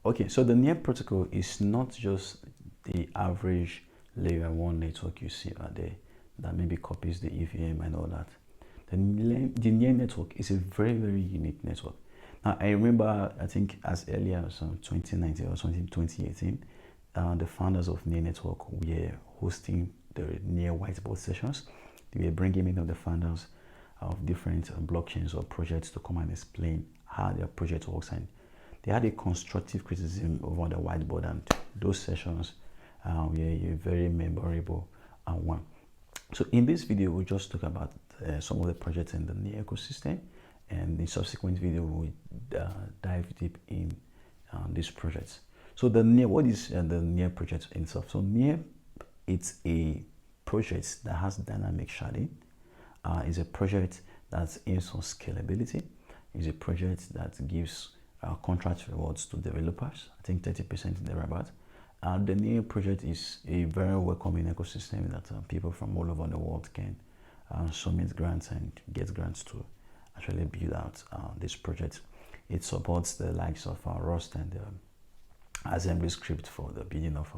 Okay, so the near protocol is not just the average layer one network you see out there that maybe copies the EVM and all that. The near network is a very, very unique network. Now, I remember, I think as early as 2019 or something, 2018, the founders of Near Network were hosting the Near Whiteboard sessions. They were bringing in the founders of different blockchains or projects to come and explain how their project works, and they had a constructive criticism over the whiteboard, and those sessions were a very memorable one. So in this video, we'll just talk about some of the projects in the Near ecosystem, and in subsequent video, we'll dive deep in these projects. So the Near, what is the Near project itself? So Near, it's a project that has dynamic sharding. It's a project that aims for scalability. It's a project that gives contract rewards to developers. I think 30% thereabout. The Near project is a very welcoming ecosystem that people from all over the world can submit grants and get grants to actually build out this project. It supports the likes of Rust and assembly script for the building of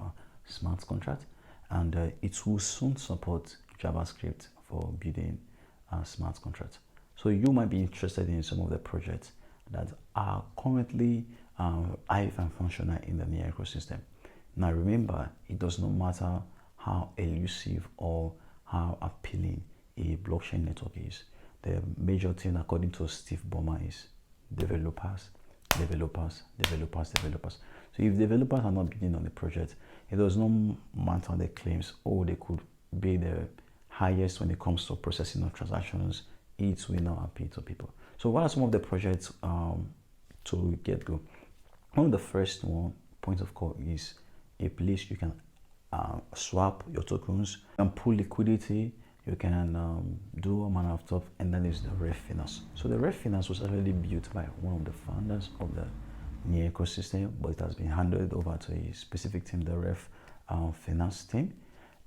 smart contract, and it will soon support JavaScript for building smart contracts. So you might be interested in some of the projects that are currently active and functional in the Near ecosystem. Now remember, it does not matter how elusive or how appealing a blockchain network is. The major thing, according to Steve Ballmer, is developers, developers, developers, developers. So if developers are not building on the project, it does not matter the claims, oh, they could be the highest when it comes to processing of transactions. It will not appeal to people. So what are some of the projects to get go? One of the first point of call is a place you can swap your tokens and pull liquidity. You can do a manner of stuff, and that is the Ref Finance. So the Ref Finance was actually built by one of the founders of the Near ecosystem, but it has been handed over to a specific team, the Ref Finance team.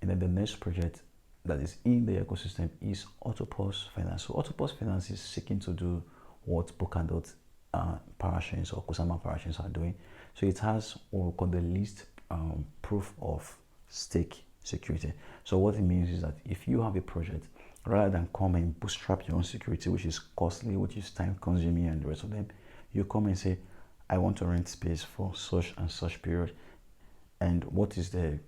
And then the next project that is in the ecosystem is Octopus Finance. So Octopus Finance is seeking to do what Polkadot parachains or Kusama parachains are doing. So it has what we call the leased proof of stake security. So what it means is that if you have a project, rather than come and bootstrap your own security, which is costly, which is time consuming and the rest of them, you come and say, I want to rent space for such and such period, and what is the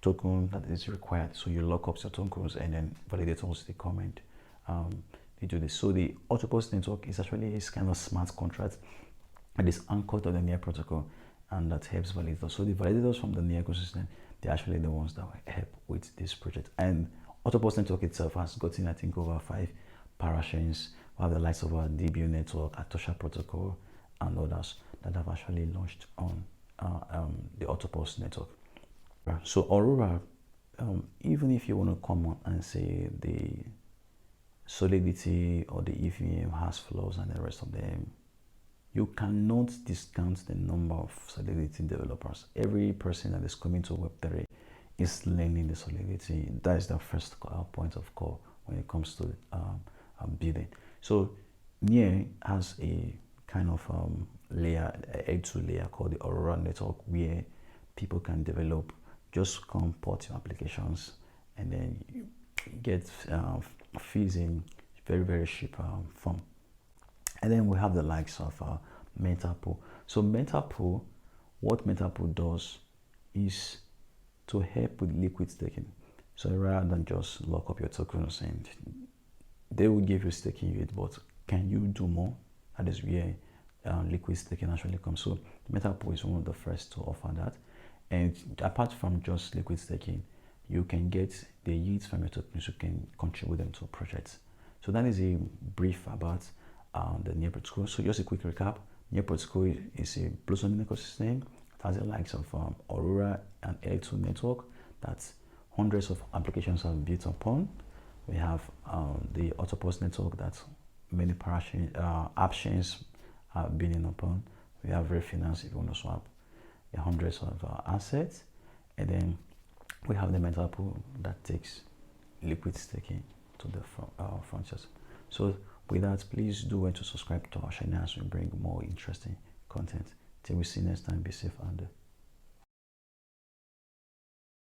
token that is required. So you lock up your tokens, and then validators, they come and they do this. So the Octopus network is actually a kind of smart contract that is anchored on the Near protocol, and that helps validators. So the validators from the Near ecosystem, they're actually the ones that will help with this project. And Octopus network itself has gotten, I think, over 5 parachains. We have the likes of our DBU network, Atosha protocol, and others that have actually launched on the Octopus network. So Aurora, even if you want to come on and say the solidity or the EVM has flaws and the rest of them, you cannot discount the number of solidity developers. Every person that is coming to Web3 is learning the solidity. That is the first point of call when it comes to building. So Near has a kind of layer, A2 layer called the Aurora network, where people can develop, just come port your applications, and then you get fees in very, very cheap form. And then we have the likes of MetaPool. So MetaPool, what MetaPool does is to help with liquid staking. So rather than just lock up your tokens and they will give you staking yield, but can you do more? That is where liquid staking actually comes. So MetaPool is one of the first to offer that. And apart from just liquid staking, you can get the yields from your tokens. You can contribute them to projects. So that is a brief about the Near protocol. So just a quick recap: Near protocol is a blossoming ecosystem. It has the likes of Aurora and L2 network that hundreds of applications are built upon. We have the Octopus network that many Appchains are building upon. We have Refinance if you want to swap hundreds of assets, and then we have the MetaPool that takes liquid staking to the frontiers. So with that, please do want to subscribe to our channel as we bring more interesting content Till we see next time, be safe and